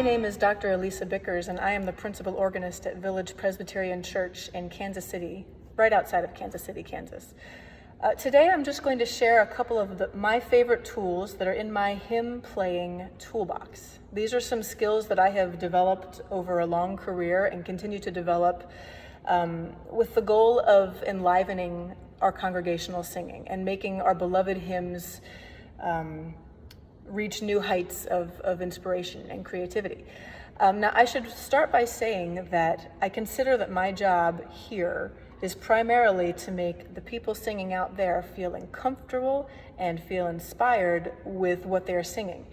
name is Dr. Elisa Bickers, and I am the principal organist at Village Presbyterian Church in Kansas City, right outside of Kansas City, Kansas. Today I'm just going to share a couple of my favorite tools that are in my hymn playing toolbox. These are some skills that I have developed over a long career and continue to develop with the goal of enlivening our congregational singing and making our beloved hymns reach new heights of inspiration and creativity. Now, I should start by saying that I consider that my job here is primarily to make the people singing out there feeling comfortable and feel inspired with what they're singing.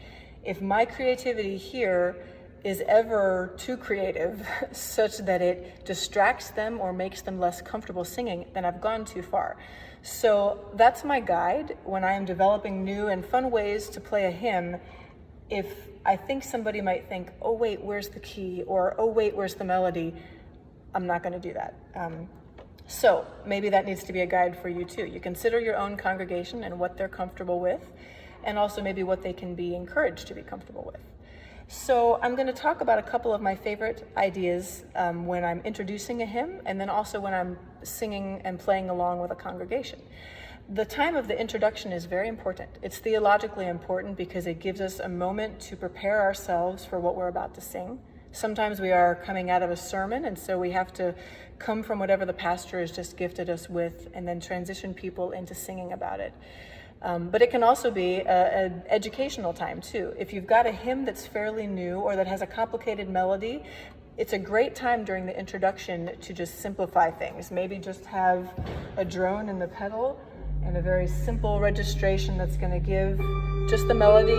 If my creativity here is ever too creative such that it distracts them or makes them less comfortable singing, then I've gone too far. So that's my guide when I am developing new and fun ways to play a hymn. If I think somebody might think, oh wait, where's the key? Or oh wait, where's the melody? I'm not going to do that. So maybe that needs to be a guide for you too. You consider your own congregation and what they're comfortable with, and also maybe what they can be encouraged to be comfortable with. So I'm going to talk about a couple of my favorite ideas when I'm introducing a hymn, and then also when I'm singing and playing along with a congregation. The time of the introduction is very important. It's theologically important because it gives us a moment to prepare ourselves for what we're about to sing. Sometimes we are coming out of a sermon, and so we have to come from whatever the pastor has just gifted us with and then transition people into singing about it. But it can also be an educational time too. If you've got a hymn that's fairly new or that has a complicated melody, it's a great time during the introduction to just simplify things. Maybe just have a drone in the pedal and a very simple registration that's going to give just the melody.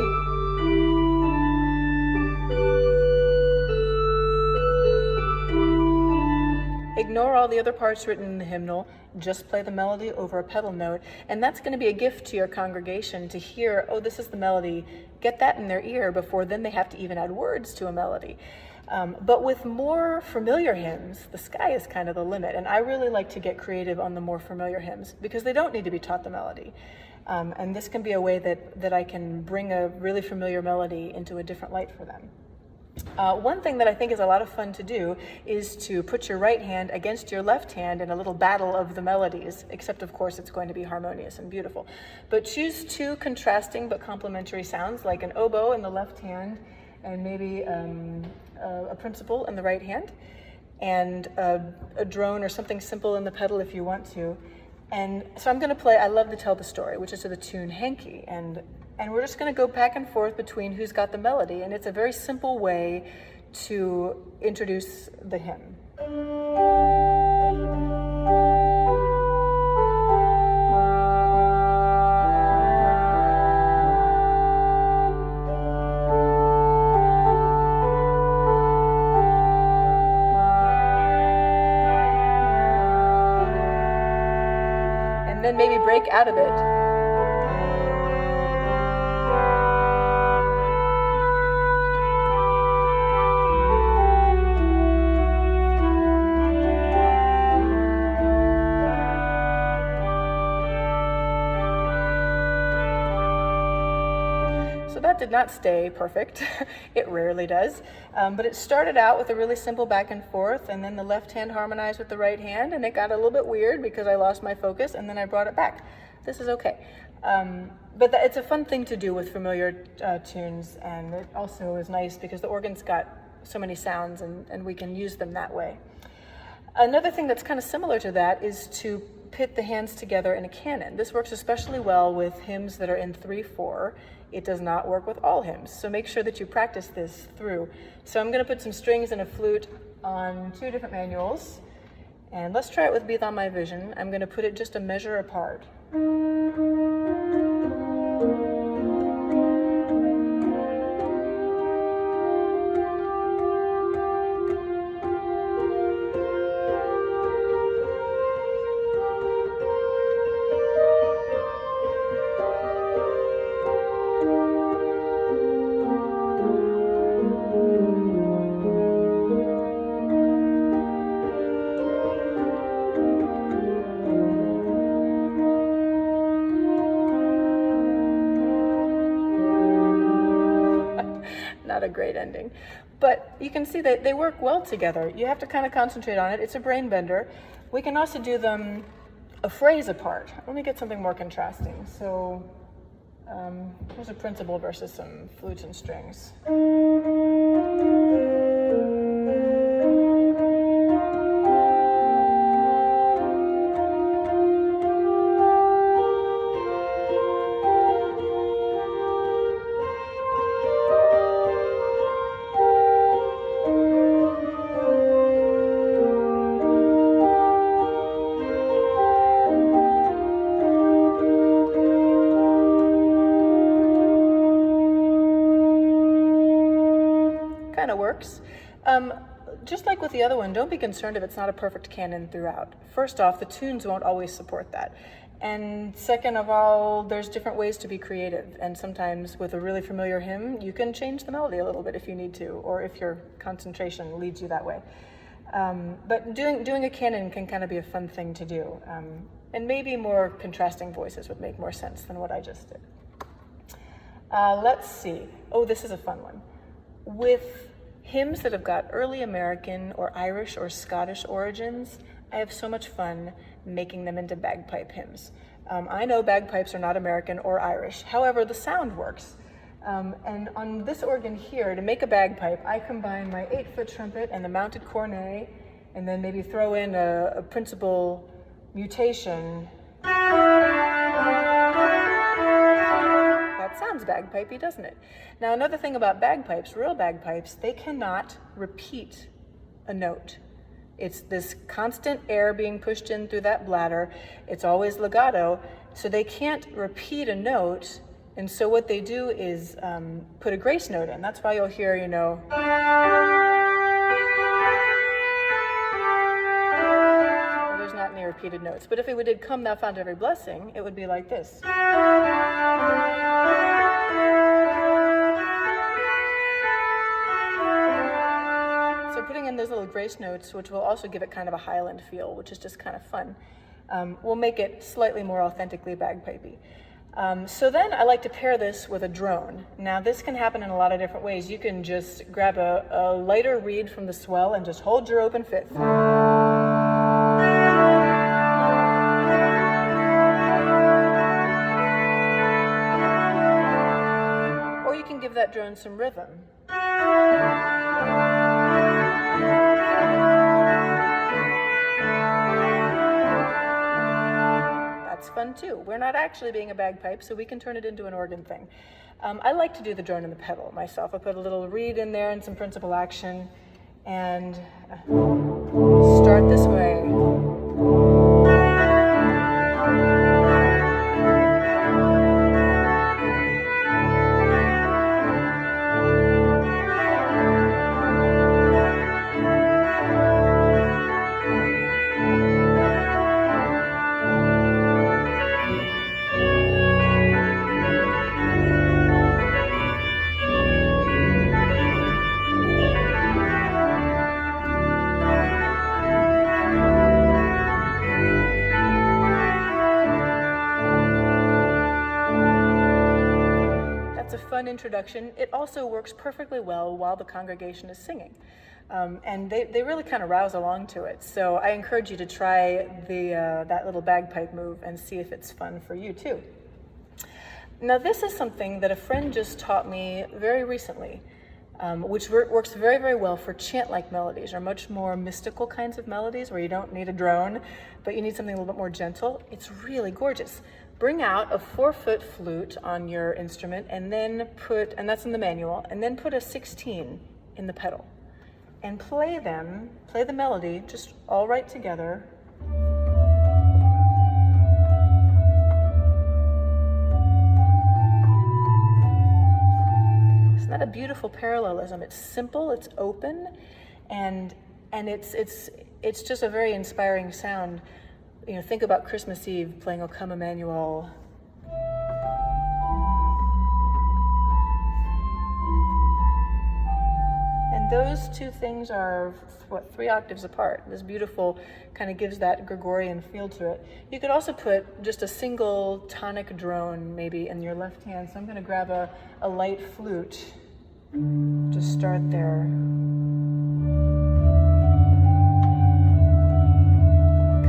Ignore all the other parts written in the hymnal, just play the melody over a pedal note, and that's going to be a gift to your congregation to hear, oh, this is the melody, get that in their ear before then they have to even add words to a melody. But with more familiar hymns, the sky is kind of the limit, and I really like to get creative on the more familiar hymns because they don't need to be taught the melody. And this can be a way that I can bring a really familiar melody into a different light for them. One thing that I think is a lot of fun to do is to put your right hand against your left hand in a little battle of the melodies, except of course it's going to be harmonious and beautiful. But choose two contrasting but complementary sounds, like an oboe in the left hand and maybe a principal in the right hand, and a drone or something simple in the pedal if you want to. And so I'm going to play I Love to Tell the Story, which is to the tune Hanky, and we're just going to go back and forth between who's got the melody, and it's a very simple way to introduce the hymn. And then maybe break out of it. That did not stay perfect. It rarely does. But it started out with a really simple back and forth, and then the left hand harmonized with the right hand, and it got a little bit weird because I lost my focus, and then I brought it back. This is okay. But it's a fun thing to do with familiar tunes, and it also is nice because the organ's got so many sounds, and we can use them that way. Another thing that's kind of similar to that is to pit the hands together in a canon. This works especially well with hymns that are in 3/4. It does not work with all hymns, so make sure that you practice this through. So I'm going to put some strings and a flute on two different manuals, and let's try it with Be Thou My Vision. I'm going to put it just a measure apart. great ending. But you can see that they work well together. You have to kind of concentrate on it. It's a brain bender. We can also do them a phrase apart. Let me get something more contrasting. So here's a principal versus some flutes and strings. Kind of works. Just like with the other one, don't be concerned if it's not a perfect canon throughout. First off, the tunes won't always support that. And second of all, there's different ways to be creative. And sometimes with a really familiar hymn, you can change the melody a little bit if you need to, or if your concentration leads you that way. But doing a canon can kind of be a fun thing to do. And maybe more contrasting voices would make more sense than what I just did. Let's see. Oh, this is a fun one. With hymns that have got early American or Irish or Scottish origins, I have so much fun making them into bagpipe hymns. I know bagpipes are not American or Irish, however, the sound works. And on this organ here, to make a bagpipe, I combine my 8-foot trumpet and the mounted cornet, and then maybe throw in a principal mutation. That sounds bagpipey, doesn't it? Now, another thing about bagpipes, real bagpipes, they cannot repeat a note. It's this constant air being pushed in through that bladder. It's always legato, so they can't repeat a note. And so what they do is put a grace note in. That's why you'll hear, well, there's not any repeated notes. But if we did Come Thou Fount of Every Blessing, it would be like this. So putting in those little grace notes, which will also give it kind of a Highland feel, which is just kind of fun, will make it slightly more authentically bagpipey. So then I like to pair this with a drone. Now this can happen in a lot of different ways. You can just grab a lighter reed from the swell and just hold your open fifth. Or you can give that drone some rhythm. That's fun too. We're not actually being a bagpipe, so we can turn it into an organ thing. I like to do the drone and the pedal myself. I put a little reed in there and some principal action, and start this way. Introduction. It also works perfectly well while the congregation is singing. And they really kind of rouse along to it. So I encourage you to try that little bagpipe move and see if it's fun for you too. Now this is something that a friend just taught me very recently, which works very, very well for chant-like melodies, or much more mystical kinds of melodies where you don't need a drone, but you need something a little bit more gentle. It's really gorgeous. Bring out a 4-foot flute on your instrument and then and that's in the manual, and then put a 16 in the pedal. And play the melody just all right together. Isn't that a beautiful parallelism? It's simple, it's open, and it's just a very inspiring sound. Think about Christmas Eve playing O Come Emmanuel. And those two things are, 3 octaves apart. This beautiful kind of gives that Gregorian feel to it. You could also put just a single tonic drone maybe in your left hand. So I'm going to grab a light flute Just start there.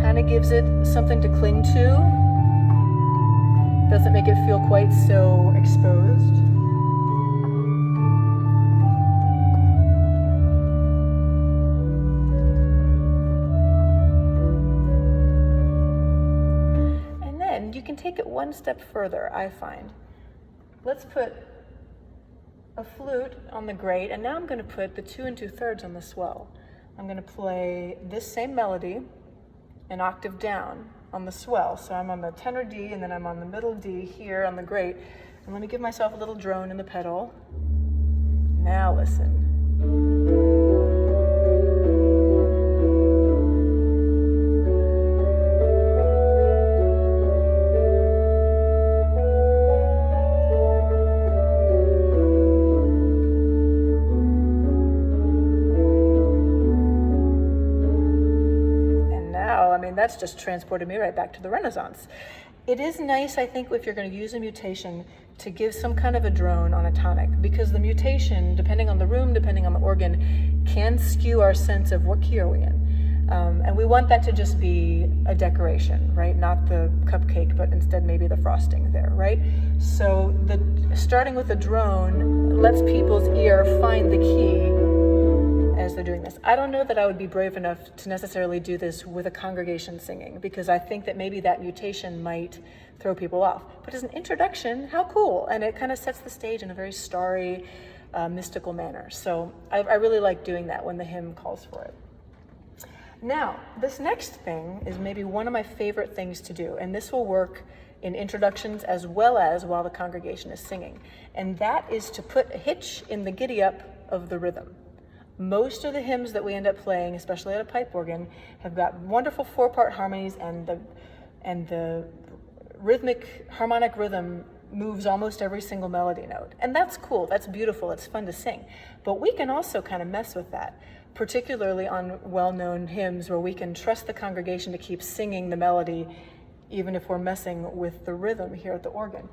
Kind of gives it something to cling to. Doesn't make it feel quite so exposed. And then you can take it one step further, I find. Let's put a flute on the grate, and now I'm going to put the 2 2/3 on the swell. I'm going to play this same melody an octave down on the swell. So I'm on the tenor D, and then I'm on the middle D here on the grate. And let me give myself a little drone in the pedal. Now listen. That's just transported me right back to the Renaissance. It is nice, I think, if you're going to use a mutation, to give some kind of a drone on a tonic, because the mutation, depending on the room, depending on the organ, can skew our sense of what key are we in. And we want that to just be a decoration, right? Not the cupcake, but instead maybe the frosting there, right? So starting with the drone lets people's ear find the key as they're doing this. I don't know that I would be brave enough to necessarily do this with a congregation singing, because I think that maybe that mutation might throw people off. But as an introduction, how cool. And it kind of sets the stage in a very starry, mystical manner. So I really like doing that when the hymn calls for it. Now, this next thing is maybe one of my favorite things to do, and this will work in introductions as well as while the congregation is singing. And that is to put a hitch in the giddy up of the rhythm. Most of the hymns that we end up playing, especially at a pipe organ, have got wonderful 4-part harmonies, and the rhythmic harmonic rhythm moves almost every single melody note. And that's cool, that's beautiful, it's fun to sing. But we can also kind of mess with that, particularly on well-known hymns where we can trust the congregation to keep singing the melody even if we're messing with the rhythm here at the organ.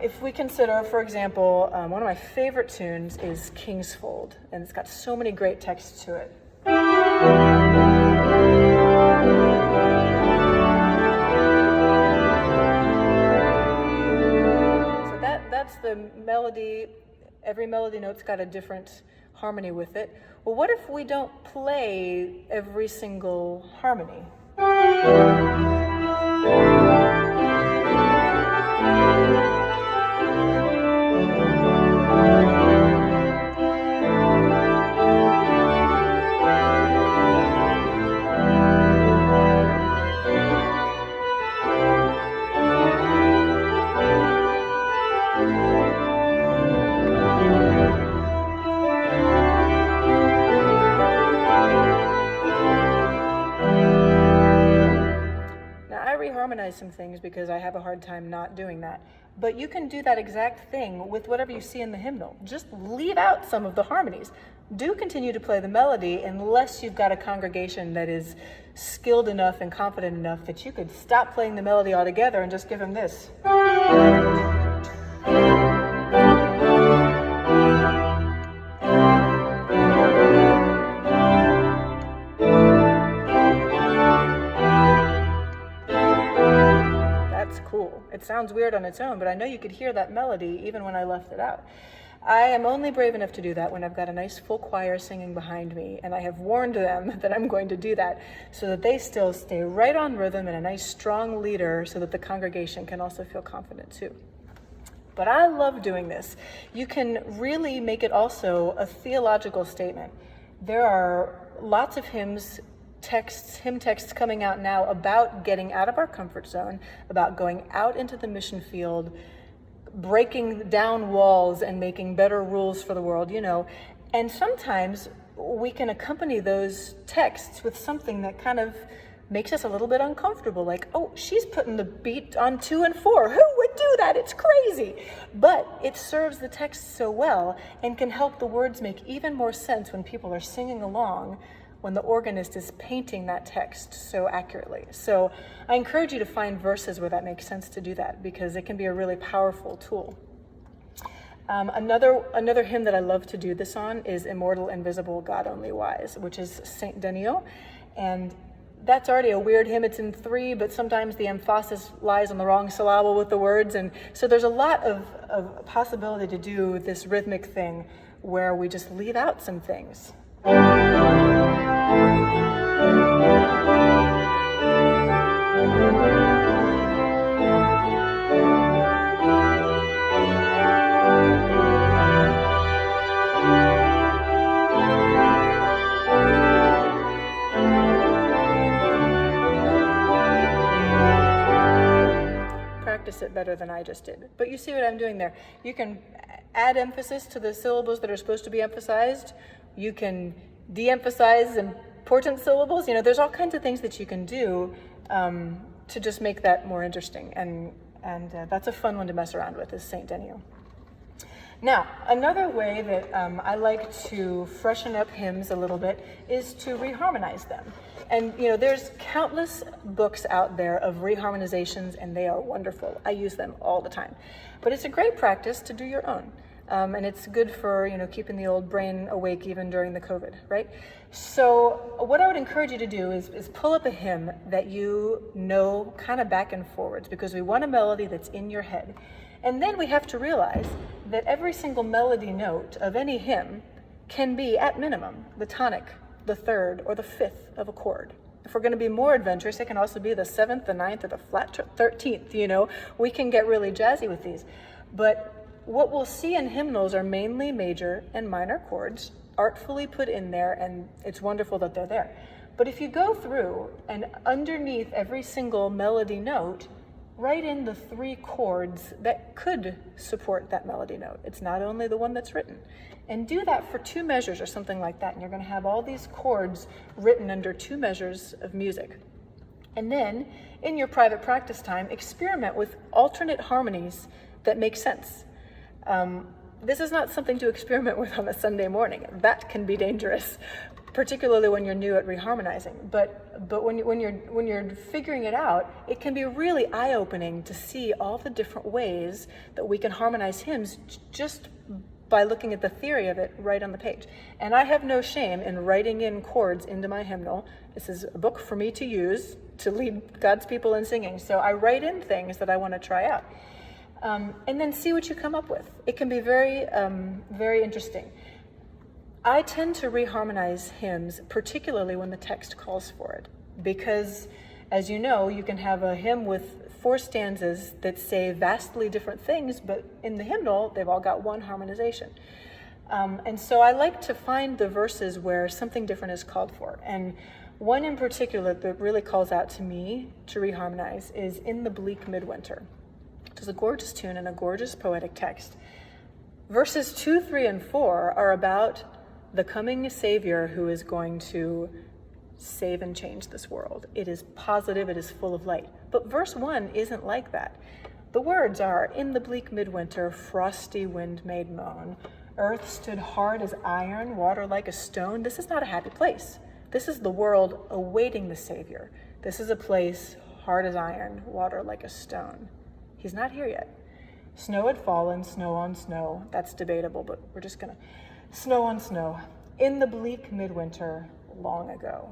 If we consider, for example, one of my favorite tunes is King's Fold, and it's got so many great texts to it. So that's the melody. Every melody note's got a different harmony with it. Well, what if we don't play every single harmony? Harmonize some things because I have a hard time not doing that. But you can do that exact thing with whatever you see in the hymnal. Just leave out some of the harmonies. Do continue to play the melody unless you've got a congregation that is skilled enough and confident enough that you could stop playing the melody altogether and just give them this. Cool. It sounds weird on its own, but I know you could hear that melody even when I left it out. I am only brave enough to do that when I've got a nice full choir singing behind me, and I have warned them that I'm going to do that so that they still stay right on rhythm and a nice strong leader so that the congregation can also feel confident too. But I love doing this. You can really make it also a theological statement. There are lots of hymn texts coming out now about getting out of our comfort zone, about going out into the mission field, breaking down walls and making better rules for the world, And sometimes we can accompany those texts with something that kind of makes us a little bit uncomfortable, like, oh, she's putting the beat on 2 and 4. Who would do that? It's crazy. But it serves the text so well and can help the words make even more sense when people are singing along, when the organist is painting that text so accurately. So I encourage you to find verses where that makes sense to do that, because it can be a really powerful tool. Another hymn that I love to do this on is Immortal, Invisible, God Only Wise, which is Saint Denis. And that's already a weird hymn. It's in 3, but sometimes the emphasis lies on the wrong syllable with the words. And so there's a lot of possibility to do this rhythmic thing where we just leave out some things. Practice it better than I just did. But you see what I'm doing there. You can add emphasis to the syllables that are supposed to be emphasized. You can de-emphasize important syllables. There's all kinds of things that you can do to just make that more interesting. And that's a fun one to mess around with, is Saint Denis. Now, another way that I like to freshen up hymns a little bit is to reharmonize them. And there's countless books out there of reharmonizations, and they are wonderful. I use them all the time. But it's a great practice to do your own. And it's good for keeping the old brain awake even during the COVID, right? So what I would encourage you to do is pull up a hymn that you know kind of back and forwards, because we want a melody that's in your head. And then we have to realize that every single melody note of any hymn can be, at minimum, the tonic, the third, or the fifth of a chord. If we're going to be more adventurous, it can also be the 7th, the 9th, or the flat 13th. We can get really jazzy with these. But what we'll see in hymnals are mainly major and minor chords, artfully put in there, and it's wonderful that they're there. But if you go through and underneath every single melody note, write in the 3 chords that could support that melody note. It's not only the one that's written. And do that for 2 measures or something like that, and you're going to have all these chords written under 2 measures of music. And then, in your private practice time, experiment with alternate harmonies that make sense. This is not something to experiment with on a Sunday morning. That can be dangerous, particularly when you're new at reharmonizing. But when you're figuring it out, it can be really eye-opening to see all the different ways that we can harmonize hymns just by looking at the theory of it right on the page. And I have no shame in writing in chords into my hymnal. This is a book for me to use to lead God's people in singing. So I write in things that I want to try out. And then see what you come up with. It can be very, very interesting. I tend to reharmonize hymns, particularly when the text calls for it, because, as you know, you can have a hymn with 4 stanzas that say vastly different things, but in the hymnal, they've all got one harmonization. And so I like to find the verses where something different is called for. And one in particular that really calls out to me to reharmonize is In the Bleak Midwinter. It's a gorgeous tune and a gorgeous poetic text. Verses 2, 3, and 4 are about the coming Savior who is going to save and change this world. It is positive, it is full of light. But verse 1 isn't like that. The words are, In the bleak midwinter, frosty wind made moan. Earth stood hard as iron, water like a stone. This is not a happy place. This is the world awaiting the Savior. This is a place hard as iron, water like a stone. He's not here yet. Snow had fallen, snow on snow. That's debatable, but we're just gonna. Snow on snow. In the bleak midwinter, long ago.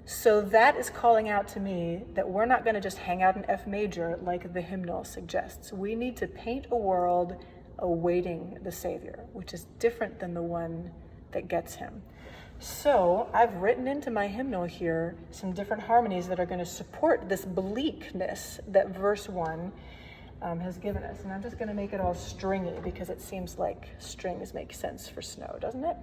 So that is calling out to me that we're not going to just hang out in F major like the hymnal suggests. We need to paint a world awaiting the Savior, which is different than the one that gets him. So I've written into my hymnal here some different harmonies that are going to support this bleakness that verse 1 has given us. And I'm just going to make it all stringy because it seems like strings make sense for snow, doesn't it?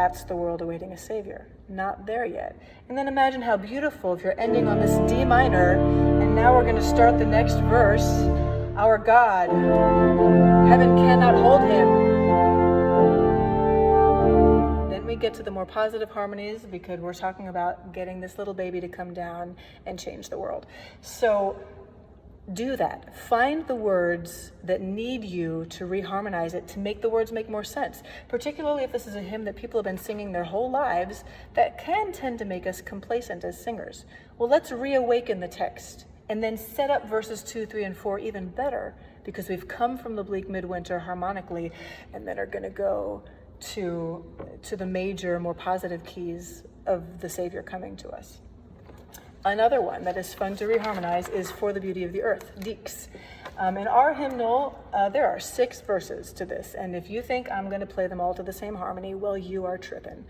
that's the world awaiting a Savior. Not there yet. And then imagine how beautiful if you're ending on this D minor, and now we're going to start the next verse. Our God, heaven cannot hold him. Then we get to the more positive harmonies because we're talking about getting this little baby to come down and change the world. So do that. Find the words that need you to reharmonize it, to make the words make more sense, particularly if this is a hymn that people have been singing their whole lives that can tend to make us complacent as singers. Well, let's reawaken the text and then set up verses 2, 3, and 4 even better, because we've come from the bleak midwinter harmonically and then are going to go to the major, more positive keys of the Savior coming to us. Another one that is fun to reharmonize is For the Beauty of the Earth, Deeks. In our hymnal, there are 6 verses to this, and if you think I'm going to play them all to the same harmony, well, you are tripping.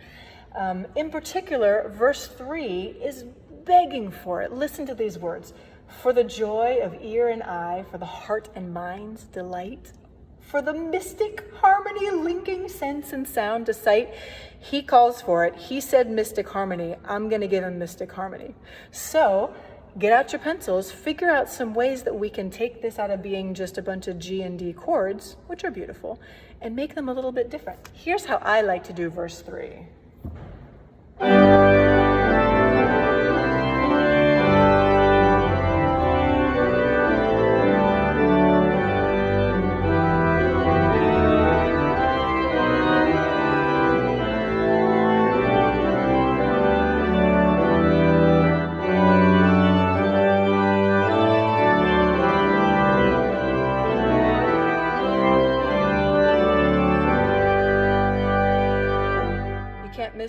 In particular, verse 3 is begging for it. Listen to these words. For the joy of ear and eye, for the heart and mind's delight, for the mystic harmony linking sense and sound to sight. He calls for it. He said mystic harmony. I'm going to give him mystic harmony. So get out your pencils, figure out some ways that we can take this out of being just a bunch of G and D chords, which are beautiful, and make them a little bit different. Here's how I like to do verse 3.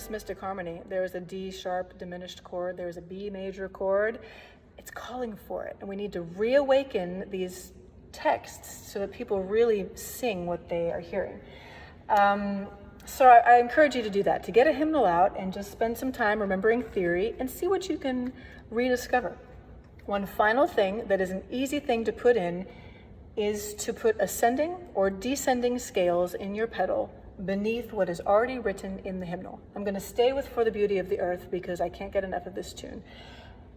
Mystic harmony. There's a D sharp diminished chord, there's a B major chord. It's calling for it, and we need to reawaken these texts so that people really sing what they are hearing. So I encourage you to do that, to get a hymnal out and just spend some time remembering theory and see what you can rediscover. One final thing that is an easy thing to put in is to put ascending or descending scales in your pedal beneath what is already written in the hymnal. I'm going to stay with For the Beauty of the Earth because I can't get enough of this tune.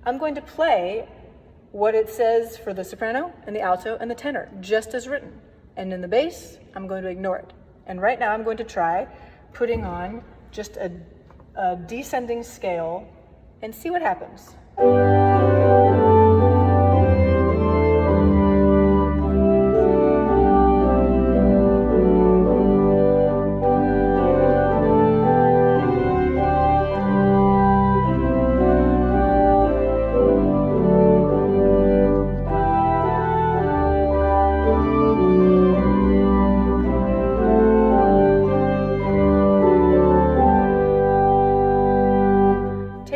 I'm going to play what it says for the soprano and the alto and the tenor, just as written. And in the bass, I'm going to ignore it. And right now I'm going to try putting on just a descending scale and see what happens.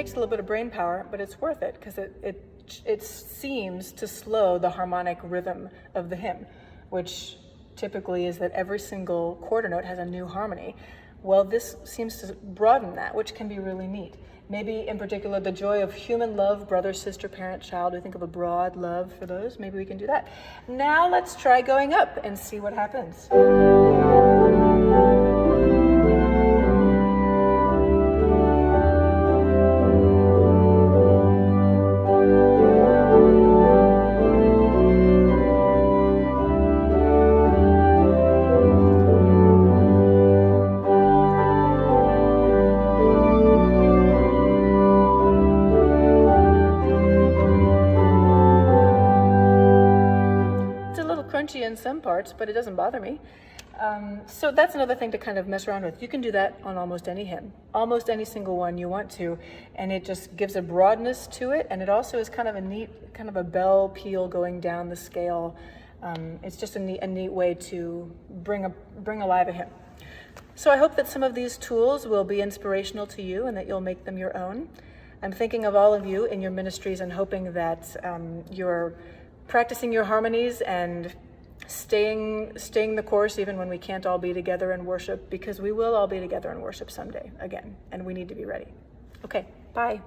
A little bit of brain power, but it's worth it because it seems to slow the harmonic rhythm of the hymn, which typically is that every single quarter note has a new harmony. Well, this seems to broaden that, which can be really neat. Maybe in particular the joy of human love, brother, sister, parent, child. We think of a broad love for those. Maybe we can do that. Now let's try going up and see what happens. Crunchy in some parts, but it doesn't bother me. So that's another thing to kind of mess around with. You can do that on almost any hymn, almost any single one you want to, and it just gives a broadness to it, and it also is kind of a neat, kind of a bell peal going down the scale. It's just a neat way to bring alive a hymn. So I hope that some of these tools will be inspirational to you and that you'll make them your own. I'm thinking of all of you in your ministries and hoping that you're practicing your harmonies and staying the course even when we can't all be together in worship, because we will all be together in worship someday again, and we need to be ready. Okay, bye.